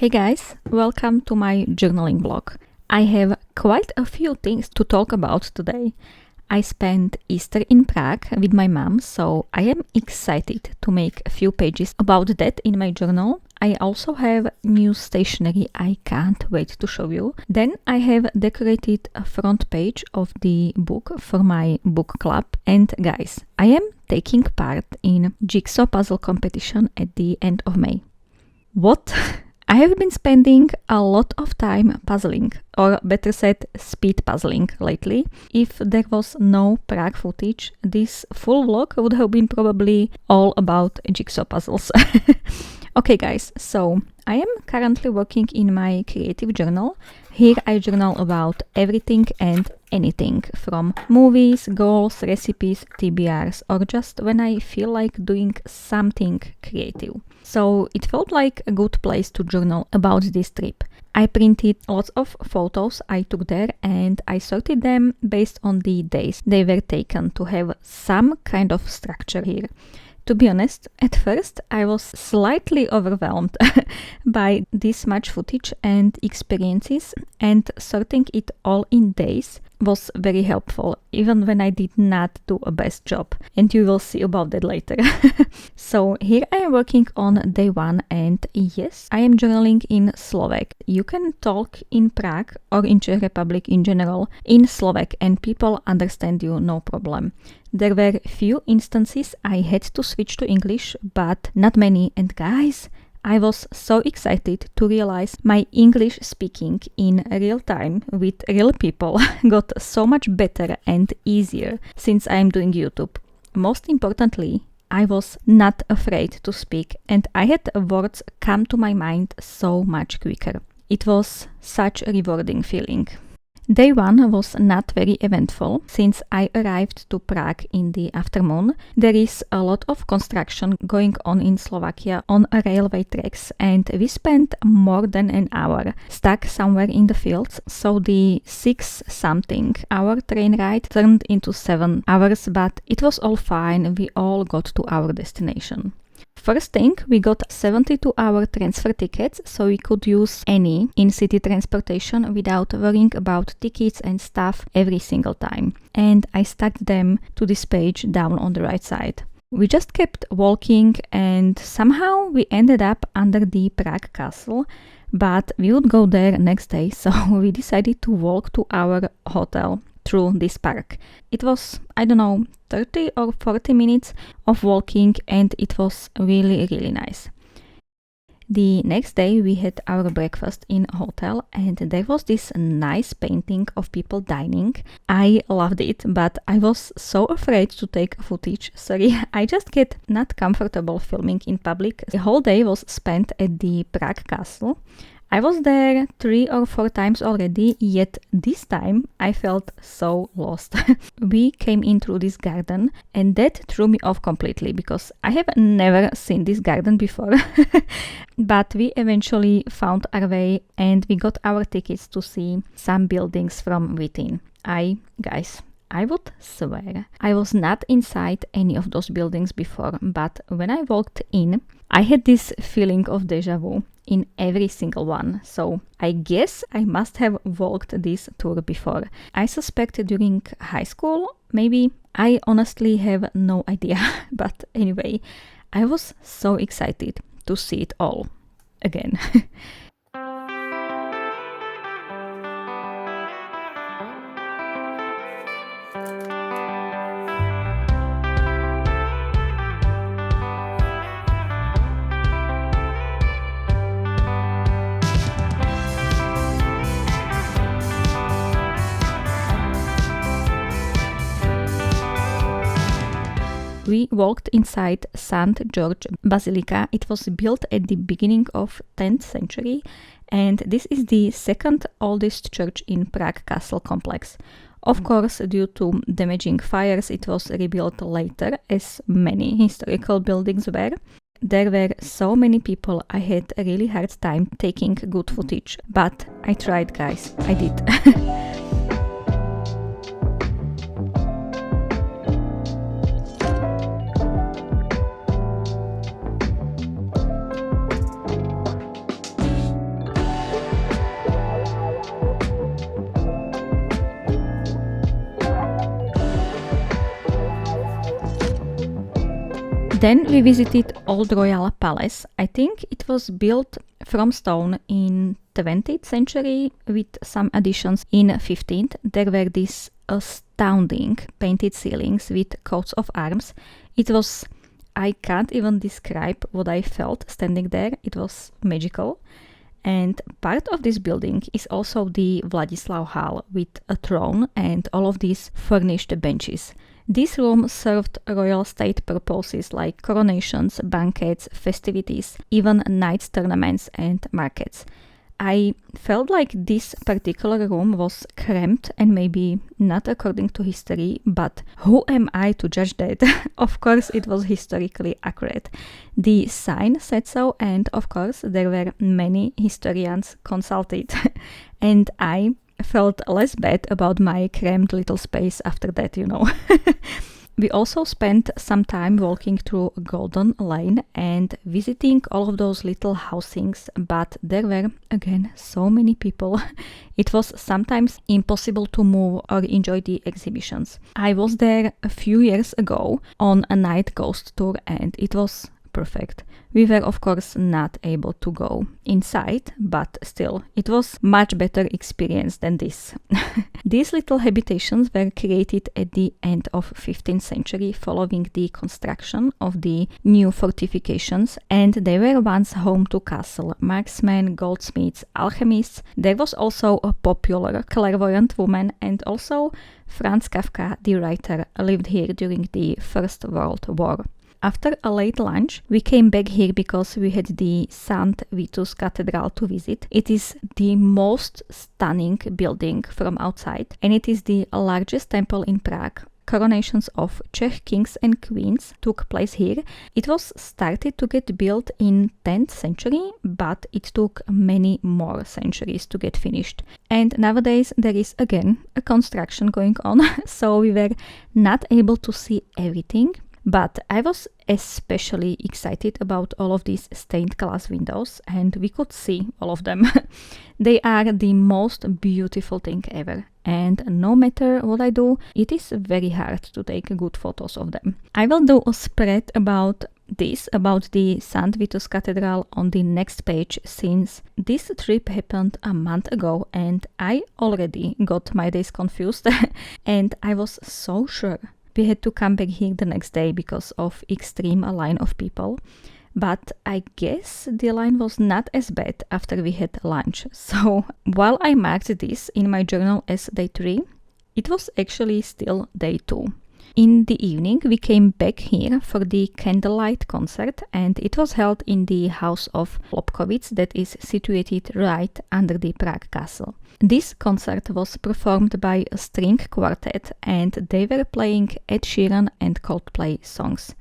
Hey guys, welcome to my journaling blog. I have quite a few things to talk about today. I spent Easter in Prague with my mom, so I am excited to make a few pages about that in my journal. I also have new stationery I can't wait to show you. Then I have decorated a front page of the book for my book club. And guys, I am taking part in jigsaw puzzle competition at the end of May. What? I have been spending a lot of time puzzling, or better said, speed puzzling lately. If there was no Prague footage, this full vlog would have been probably all about jigsaw puzzles. Okay guys, so I am currently working in my creative journal. Here I journal about everything and anything, from movies, goals, recipes, TBRs, or just when I feel like doing something creative. So it felt like a good place to journal about this trip. I printed lots of photos I took there and I sorted them based on the days they were taken to have some kind of structure here. To be honest, at first I was slightly overwhelmed by this much footage and experiences, and sorting it all in days was very helpful, even when I did not do a best job, and you will see about that later. So here I am working on day 1, and yes, I am journaling in Slovak. You can talk in Prague or in Czech Republic in general in Slovak and people understand you no problem. There were few instances I had to switch to English, but not many, and guys, I was so excited to realize my English speaking in real time with real people got so much better and easier since I'm doing YouTube. Most importantly, I was not afraid to speak and I had words come to my mind so much quicker. It was such a rewarding feeling. Day 1 was not very eventful since I arrived to Prague in the afternoon. There is a lot of construction going on in Slovakia on railway tracks and we spent more than an hour stuck somewhere in the fields, so the 6-something hour train ride turned into 7 hours, but it was all fine. We all got to our destination. First thing, we got 72-hour transfer tickets, so we could use any in-city transportation without worrying about tickets and stuff every single time. And I stuck them to this page down on the right side. We just kept walking and somehow we ended up under the Prague castle, but we would go there next day, so we decided to walk to our hotel through this park. It was, 30 or 40 minutes of walking and it was really, really nice. The next day we had our breakfast in a hotel and there was this nice painting of people dining. I loved it, but I was so afraid to take footage. Sorry, I just get not comfortable filming in public. The whole day was spent at the Prague castle. I was there 3 or 4 times already, yet this time I felt so lost. We came in through this garden and that threw me off completely because I have never seen this garden before. But we eventually found our way and we got our tickets to see some buildings from within. I would swear I was not inside any of those buildings before, but when I walked in, I had this feeling of deja vu in every single one. So I guess I must have walked this tour before. I suspect during high school, maybe. I honestly have no idea. But anyway, I was so excited to see it all again. We walked inside St. George Basilica. It was built at the beginning of 10th century and this is the second oldest church in Prague Castle complex. Of course, due to damaging fires, it was rebuilt later, as many historical buildings were. There were so many people, I had a really hard time taking good footage, but I tried, guys, I did. Then we visited Old Royal Palace. I think it was built from stone in 20th century with some additions in 15th. There were these astounding painted ceilings with coats of arms. I can't even describe what I felt standing there. It was magical. And part of this building is also the Vladislav Hall with a throne and all of these furnished benches. This room served royal state purposes like coronations, banquets, festivities, even knights tournaments and markets. I felt like this particular room was cramped and maybe not according to history, but who am I to judge that? Of course, it was historically accurate. The sign said so, and of course, there were many historians consulted. And I felt less bad about my cramped little space after that, We also spent some time walking through Golden Lane and visiting all of those little housings, but there were again so many people. It was sometimes impossible to move or enjoy the exhibitions. I was there a few years ago on a night ghost tour and it was perfect. We were of course not able to go inside, but still, it was much better experience than this. These little habitations were created at the end of 15th century following the construction of the new fortifications, and they were once home to castle, marksmen, goldsmiths, alchemists. There was also a popular clairvoyant woman, and also Franz Kafka, the writer, lived here during the First World War. After a late lunch, we came back here because we had the St. Vitus Cathedral to visit. It is the most stunning building from outside, and it is the largest temple in Prague. Coronations of Czech kings and queens took place here. It was started to get built in 10th century, but it took many more centuries to get finished. And nowadays there is again a construction going on, so we were not able to see everything. But I was especially excited about all of these stained glass windows, and we could see all of them. They are the most beautiful thing ever, and no matter what I do, it is very hard to take good photos of them. I will do a spread about the St. Vitus Cathedral on the next page, since this trip happened a month ago and I already got my days confused and I was so sure we had to come back here the next day because of extreme line of people. But I guess the line was not as bad after we had lunch. So while I marked this in my journal as day 3, it was actually still day 2. In the evening, we came back here for the candlelight concert, and it was held in the house of Lobkowitz that is situated right under the Prague castle. This concert was performed by a string quartet, and they were playing Ed Sheeran and Coldplay songs.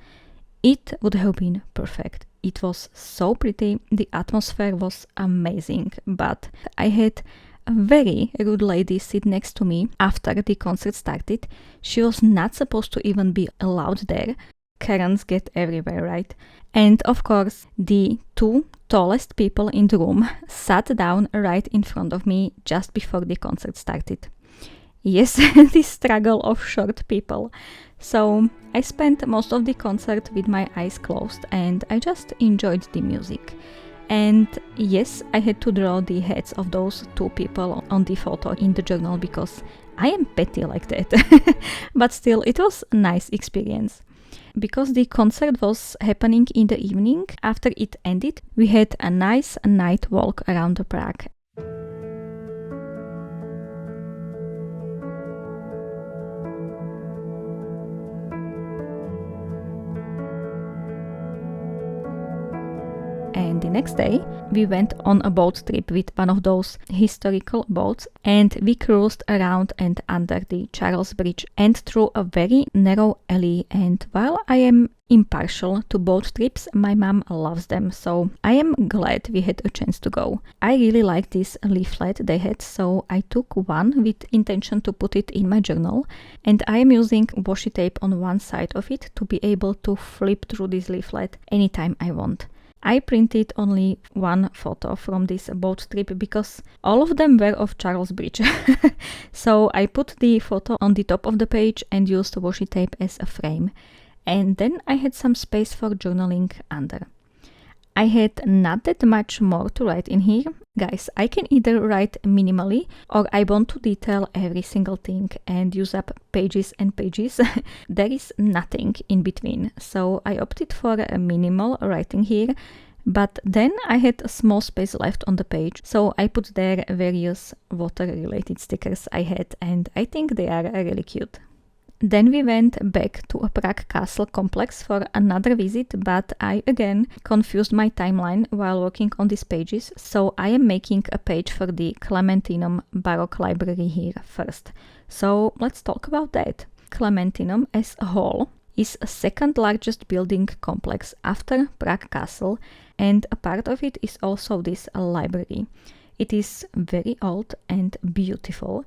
It would have been perfect. It was so pretty, the atmosphere was amazing, but I had a very rude lady sit next to me after the concert started. She was not supposed to even be allowed there. Karens get everywhere, right? And of course, the 2 tallest people in the room sat down right in front of me just before the concert started. Yes, the struggle of short people. So I spent most of the concert with my eyes closed and I just enjoyed the music. And yes, I had to draw the heads of those 2 people on the photo in the journal because I am petty like that. But still, it was a nice experience. Because the concert was happening in the evening, after it ended, we had a nice night walk around Prague. And the next day, we went on a boat trip with one of those historical boats, and we cruised around and under the Charles Bridge and through a very narrow alley. And while I am impartial to boat trips, my mom loves them, so I am glad we had a chance to go. I really liked this leaflet they had, so I took one with intention to put it in my journal, and I am using washi tape on one side of it to be able to flip through this leaflet anytime I want. I printed only one photo from this boat trip because all of them were of Charles Bridge. So I put the photo on the top of the page and used washi tape as a frame. And then I had some space for journaling under. I had not that much more to write in here. Guys, I can either write minimally or I want to detail every single thing and use up pages and pages. There is nothing in between, so I opted for a minimal writing here. But then I had a small space left on the page, so I put there various water-related stickers I had, and I think they are really cute. Then we went back to a Prague castle complex for another visit, but I again confused my timeline while working on these pages, so I am making a page for the Clementinum Baroque Library here first. So let's talk about that. Clementinum as a whole is a second largest building complex after Prague Castle, and a part of it is also this library. It is very old and beautiful,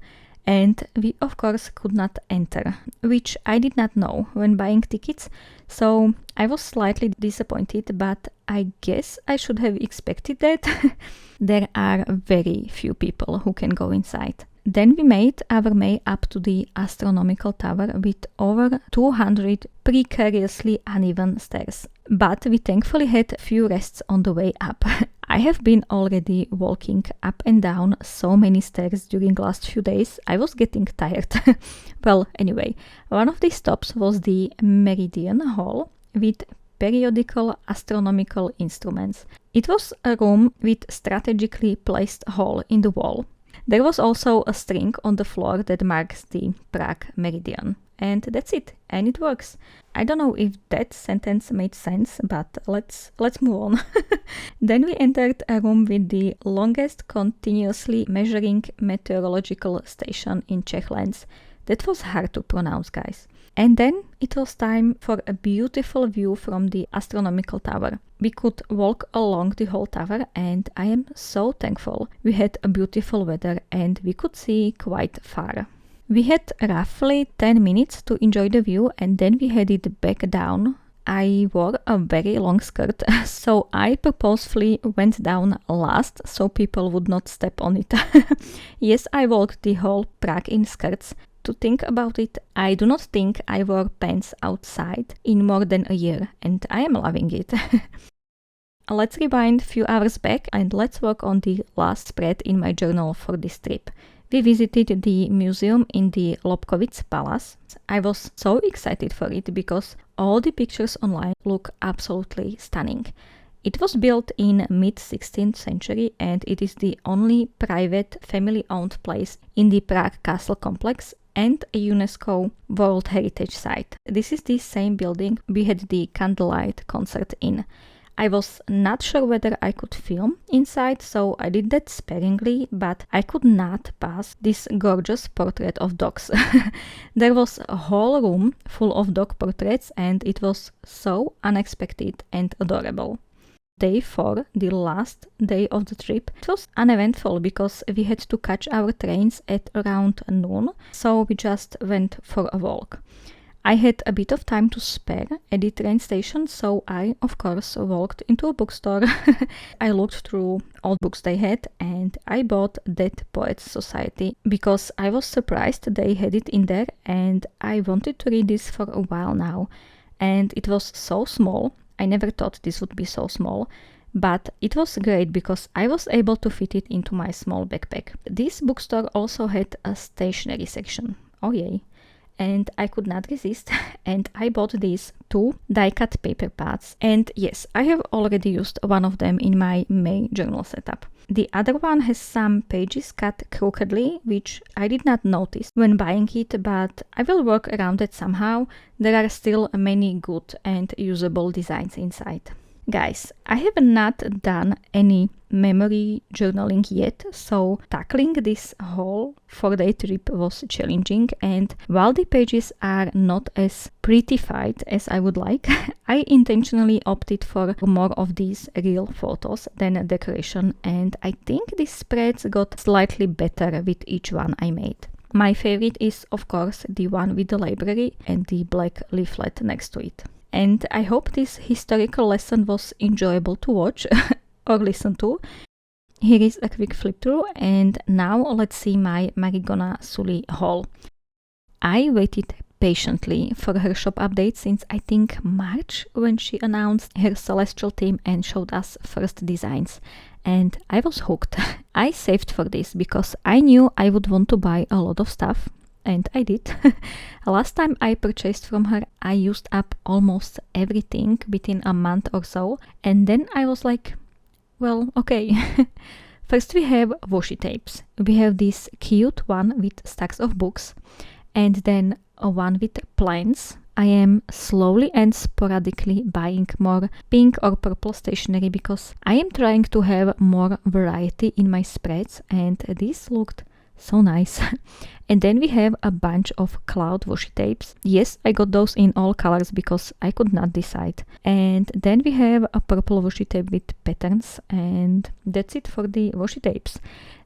and we of course could not enter, which I did not know when buying tickets, so I was slightly disappointed, but I guess I should have expected that. There are very few people who can go inside. Then we made our way up to the astronomical tower with over 200 precariously uneven stairs. But we thankfully had few rests on the way up. I have been already walking up and down so many stairs during the last few days, I was getting tired. Well, anyway, one of the stops was the Meridian Hall with periodical astronomical instruments. It was a room with strategically placed hole in the wall. There was also a string on the floor that marks the Prague meridian. And that's it, and it works. I don't know if that sentence made sense, but let's move on. Then we entered a room with the longest continuously measuring meteorological station in Czech lands. That was hard to pronounce, guys. And then it was time for a beautiful view from the astronomical tower. We could walk along the whole tower, and I am so thankful we had a beautiful weather and we could see quite far. We had roughly 10 minutes to enjoy the view, and then we headed back down. I wore a very long skirt, so I purposefully went down last so people would not step on it. Yes, I walked the whole Prague in skirts. To think about it, I do not think I wore pants outside in more than a year, and I am loving it. Let's rewind a few hours back and let's work on the last spread in my journal for this trip. We visited the museum in the Lobkowitz Palace. I was so excited for it because all the pictures online look absolutely stunning. It was built in mid-16th century and it is the only private family-owned place in the Prague Castle complex and a UNESCO World Heritage Site. This is the same building we had the candlelight concert in. I was not sure whether I could film inside, so I did that sparingly, but I could not pass this gorgeous portrait of dogs. There was a whole room full of dog portraits and it was so unexpected and adorable. Day 4, the last day of the trip, it was uneventful because we had to catch our trains at around noon, so we just went for a walk. I had a bit of time to spare at the train station, so I, of course, walked into a bookstore. I looked through all books they had and I bought Dead Poets Society because I was surprised they had it in there and I wanted to read this for a while now. And it was so small. I never thought this would be so small, but it was great because I was able to fit it into my small backpack. This bookstore also had a stationery section. Oh yay. And I could not resist and I bought these 2 die-cut paper pads, and yes, I have already used one of them in my May journal setup. The other one has some pages cut crookedly, which I did not notice when buying it, but I will work around it somehow. There are still many good and usable designs inside. Guys, I have not done any memory journaling yet, so tackling this whole 4-day trip was challenging, and while the pages are not as prettified as I would like, I intentionally opted for more of these real photos than decoration, and I think these spreads got slightly better with each one I made. My favorite is, of course, the one with the library and the black leaflet next to it. And I hope this historical lesson was enjoyable to watch or listen to. Here is a quick flip through, and now let's see my Marigona Suli haul. I waited patiently for her shop update since I think March, when she announced her celestial theme and showed us first designs. And I was hooked. I saved for this because I knew I would want to buy a lot of stuff, and I did. Last time I purchased from her, I used up almost everything within a month or so, and then I was like, well, okay. First we have washi tapes. We have this cute one with stacks of books, and then a one with plants. I am slowly and sporadically buying more pink or purple stationery because I am trying to have more variety in my spreads, and this looked so nice. And then we have a bunch of cloud washi tapes. Yes, I got those in all colors because I could not decide. And then we have a purple washi tape with patterns, and that's it for the washi tapes.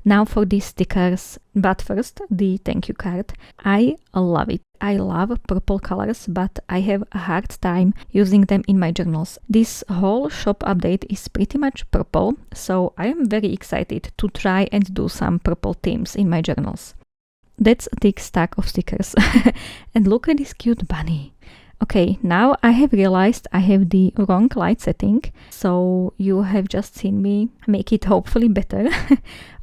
Now for the stickers, but first the thank you card. I love it. I love purple colors, but I have a hard time using them in my journals. This whole shop update is pretty much purple, so I am very excited to try and do some purple themes in my journals. That's a thick stack of stickers. And look at this cute bunny. Okay, now I have realized I have the wrong light setting, so you have just seen me make it hopefully better.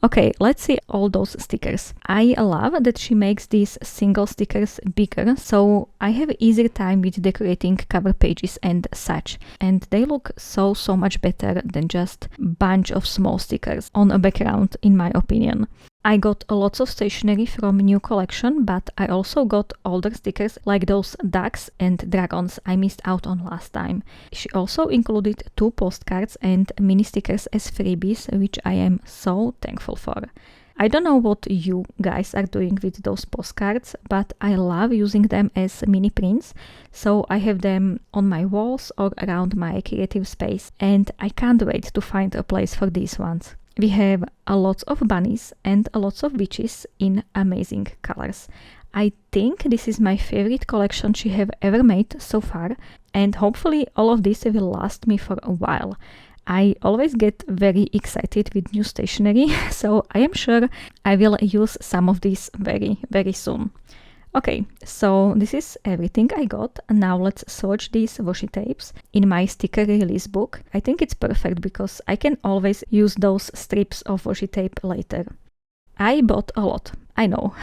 Okay, let's see all those stickers. I love that she makes these single stickers bigger, so I have easier time with decorating cover pages and such, and they look so much better than just bunch of small stickers on a background, in my opinion. I got lots of stationery from new collection, but I also got older stickers like those ducks and dragons I missed out on last time. She also included 2 postcards and mini stickers as freebies, which I am so thankful for. I don't know what you guys are doing with those postcards, but I love using them as mini prints, so I have them on my walls or around my creative space, and I can't wait to find a place for these ones. We have a lot of bunnies and a lot of witches in amazing colors. I think this is my favorite collection she have ever made so far, and hopefully all of this will last me for a while. I always get very excited with new stationery, so I am sure I will use some of this very soon. Okay, so this is everything I got. Now let's swatch these washi tapes in my sticker release book. I think it's perfect because I can always use those strips of washi tape later. I bought a lot, I know,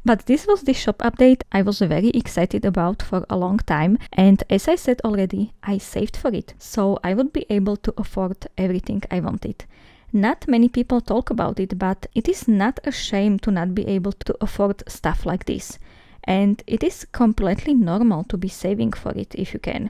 but this was the shop update I was very excited about for a long time, and as I said already, I saved for it, so I would be able to afford everything I wanted. Not many people talk about it, but it is not a shame to not be able to afford stuff like this. And it is completely normal to be saving for it if you can.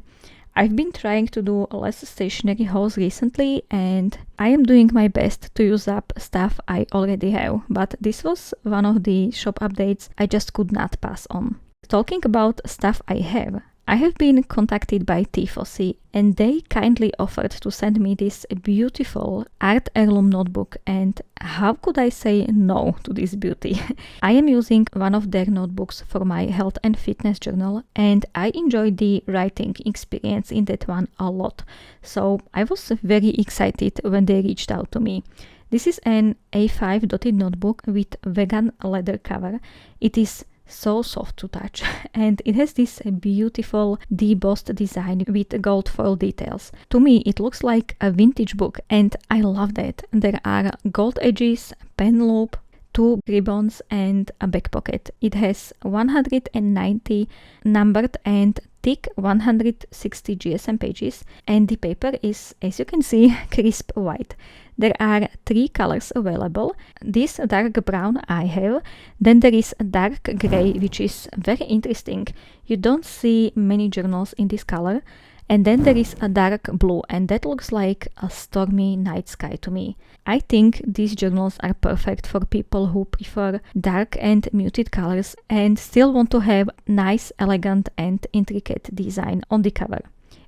I've been trying to do less stationery hauls recently, and I am doing my best to use up stuff I already have, but this was one of the shop updates I just could not pass on. Talking about stuff I have been contacted by Tiefossi, and they kindly offered to send me this beautiful art heirloom notebook, and how could I say no to this beauty? I am using one of their notebooks for my health and fitness journal, and I enjoyed the writing experience in that one a lot, so I was very excited when they reached out to me. This is an A5 dotted notebook with vegan leather cover. It is so soft to touch, and it has this beautiful debossed design with gold foil details. To me it looks like a vintage book, and I love that. There are gold edges, pen loop, 2 ribbons and a back pocket. It has 190 numbered and thick 160 GSM pages, and the paper is, as you can see, crisp white. There are 3 colors available. This dark brown I have, then there is a dark grey, which is very interesting. You don't see many journals in this color. And then there is a dark blue, and that looks like a stormy night sky to me. I think these journals are perfect for people who prefer dark and muted colors and still want to have nice, elegant and intricate design on the cover.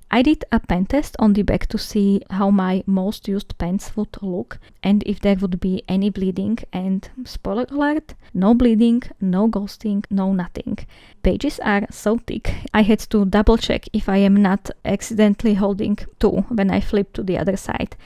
I did a pen test on the back to see how my most used pens would look and if there would be any bleeding, and spoiler alert, no bleeding, no ghosting, no nothing. Pages are so thick, I had to double check if I am not accidentally holding 2 when I flip to the other side.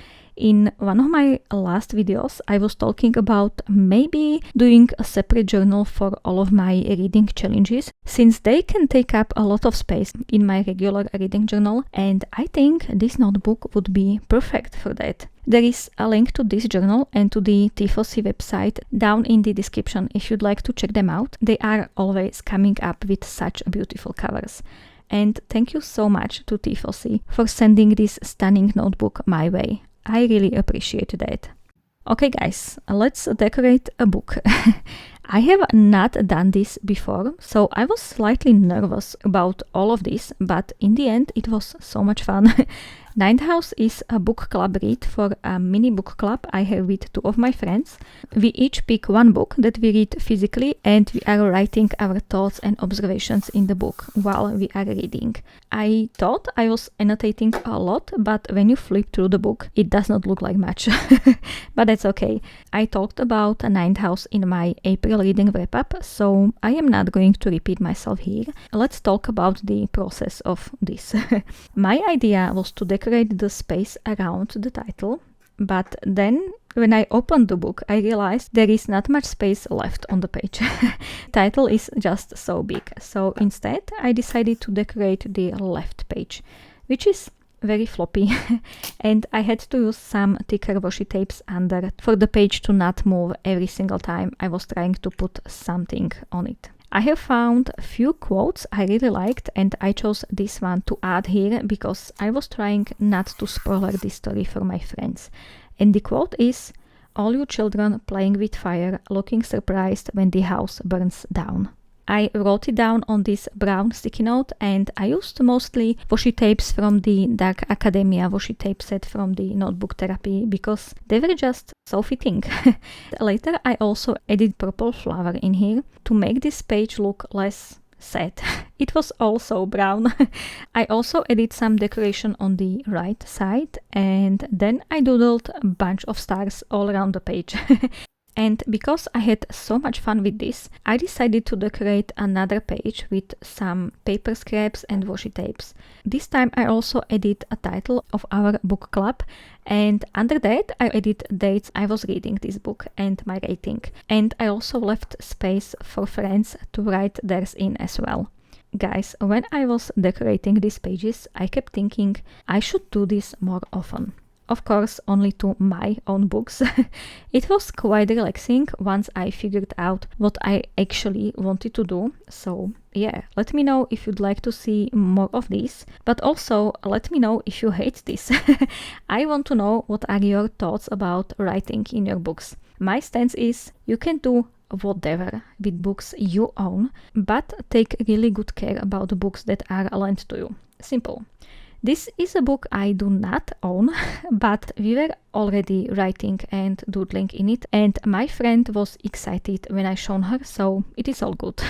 In one of my last videos, I was talking about maybe doing a separate journal for all of my reading challenges, since they can take up a lot of space in my regular reading journal, and I think this notebook would be perfect for that. There is a link to this journal and to the Tiefossi website down in the description if you'd like to check them out. They are always coming up with such beautiful covers. And thank you so much to Tiefossi for sending this stunning notebook my way. I really appreciate that. Okay guys, let's decorate a book. I have not done this before, so I was slightly nervous about all of this, but in the end it was so much fun. Ninth House is a book club read for a mini book club I have with two of my friends. We each pick one book that we read physically, and we are writing our thoughts and observations in the book while we are reading. I thought I was annotating a lot, but when you flip through the book, it does not look like much. But that's okay. I talked about Ninth House in my April reading wrap-up, so I am not going to repeat myself here. Let's talk about the process of this. My idea was to decorate the space around the title, but then when I opened the book, I realized there is not much space left on the page. Title is just so big, so instead I decided to decorate the left page, which is very floppy, and I had to use some thicker washi tapes under for the page to not move every single time I was trying to put something on it. I have found a few quotes I really liked, and I chose this one to add here because I was trying not to spoil this story for my friends. And the quote is, "All you children playing with fire, looking surprised when the house burns down." I wrote it down on this brown sticky note, and I used mostly washi tapes from the Dark Academia washi tape set from the notebook therapy because they were just so fitting. Later I also added purple flower in here to make this page look less sad. It was also brown. I also added some decoration on the right side, and then I doodled a bunch of stars all around the page. And because I had so much fun with this, I decided to decorate another page with some paper scraps and washi tapes. This time I also added a title of our book club, and under that I added dates I was reading this book and my rating. And I also left space for friends to write theirs in as well. Guys, when I was decorating these pages, I kept thinking I should do this more often. Of course, only to my own books. It was quite relaxing once I figured out what I actually wanted to do. So yeah, let me know if you'd like to see more of this, but also let me know if you hate this. I want to know what are your thoughts about writing in your books. My stance is you can do whatever with books you own, but take really good care about the books that are lent to you. Simple. This is a book I do not own, but we were already writing and doodling in it, and my friend was excited when I shown her, so it is all good.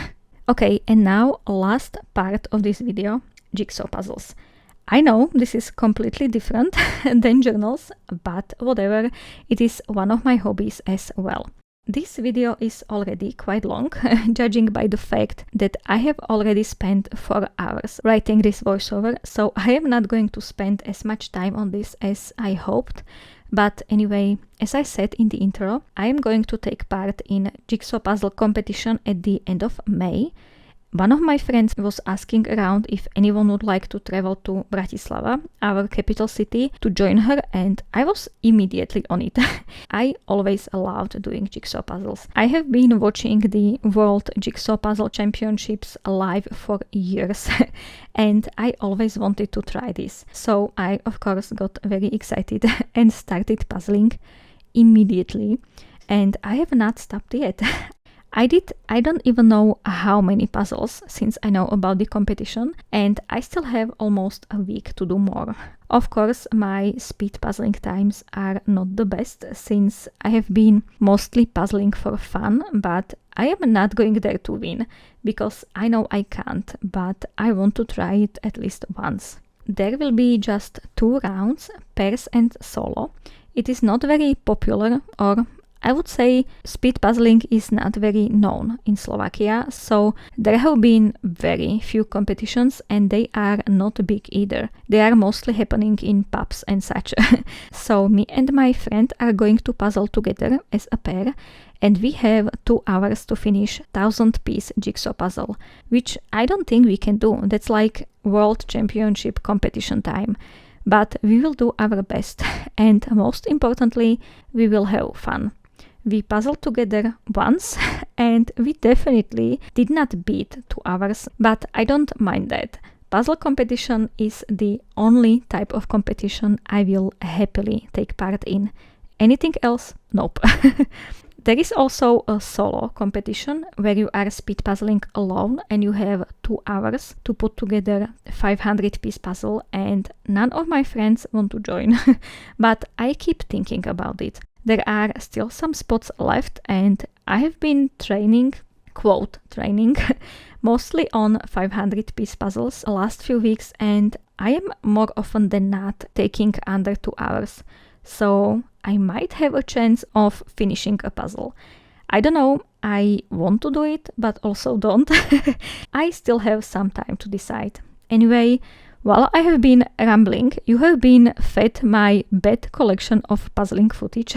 Okay, and now last part of this video, jigsaw puzzles. I know this is completely different than journals, but whatever, it is one of my hobbies as well. This video is already quite long, judging by the fact that I have already spent 4 hours writing this voiceover, so I am not going to spend as much time on this as I hoped. But anyway, as I said in the intro, I am going to take part in jigsaw puzzle competition at the end of May. One of my friends was asking around if anyone would like to travel to Bratislava, our capital city, to join her, and I was immediately on it. I always loved doing jigsaw puzzles. I have been watching the World Jigsaw Puzzle Championships live for years, and I always wanted to try this. So I, of course, got very excited and started puzzling immediately, and I have not stopped yet. I don't even know how many puzzles since I know about the competition, and I still have almost a week to do more. Of course, my speed puzzling times are not the best since I have been mostly puzzling for fun, but I am not going there to win because I know I can't, but I want to try it at least once. There will be just 2 rounds, pairs and solo. It is not very popular, or I would say speed puzzling is not very known in Slovakia, so there have been very few competitions and they are not big either. They are mostly happening in pubs and such. So me and my friend are going to puzzle together as a pair, and we have 2 hours to finish 1000-piece jigsaw puzzle, which I don't think we can do. That's like World Championship competition time. But we will do our best, and most importantly, we will have fun. We puzzled together once, and we definitely did not beat 2 hours, but I don't mind that. Puzzle competition is the only type of competition I will happily take part in. Anything else? Nope. There is also a solo competition where you are speed puzzling alone and you have 2 hours to put together 500-piece puzzle, and none of my friends want to join. But I keep thinking about it. There are still some spots left and I have been training, quote training, mostly on 500-piece puzzles the last few weeks, and I am more often than not taking under 2 hours. So I might have a chance of finishing a puzzle. I don't know, I want to do it, but also don't. I still have some time to decide. Anyway, while I have been rambling, you have been fed my bad collection of puzzling footage.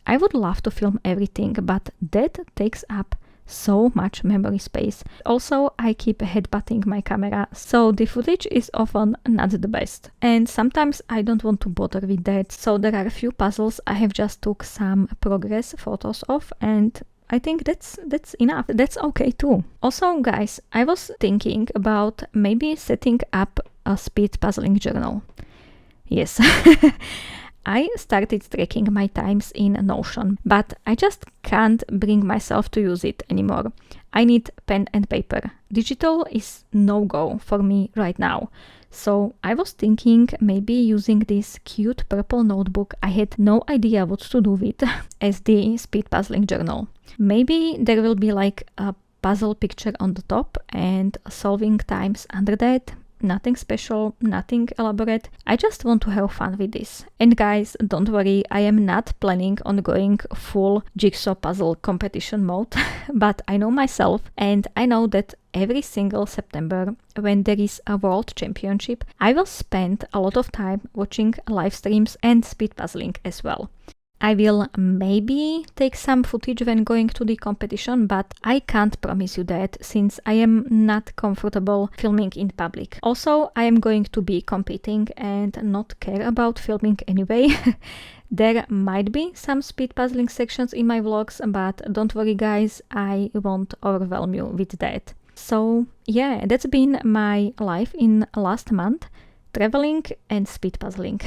I would love to film everything, but that takes up so much memory space. Also, I keep headbutting my camera, so the footage is often not the best. And sometimes I don't want to bother with that, so there are a few puzzles I have just took some progress photos of, and I think that's enough. That's okay too. Also, guys, I was thinking about maybe setting up a speed puzzling journal. Yes. I started tracking my times in Notion, but I just can't bring myself to use it anymore. I need pen and paper. Digital is no-go for me right now. So I was thinking maybe using this cute purple notebook I had no idea what to do with as the speed puzzling journal. Maybe there will be like a puzzle picture on the top and solving times under that. Nothing special, nothing elaborate. I just want to have fun with this. And guys, don't worry, I am not planning on going full jigsaw puzzle competition mode, but I know myself and I know that every single September when there is a world championship, I will spend a lot of time watching live streams and speed puzzling as well. I will maybe take some footage when going to the competition, but I can't promise you that since I am not comfortable filming in public. Also, I am going to be competing and not care about filming anyway. There might be some speed puzzling sections in my vlogs, but don't worry guys, I won't overwhelm you with that. So yeah, that's been my life in last month, traveling and speed puzzling.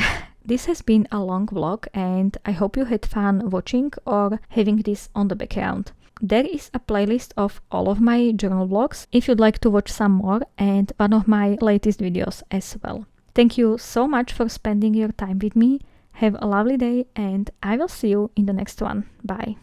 This has been a long vlog and I hope you had fun watching or having this on the background. There is a playlist of all of my journal vlogs if you'd like to watch some more, and one of my latest videos as well. Thank you so much for spending your time with me. Have a lovely day and I will see you in the next one. Bye.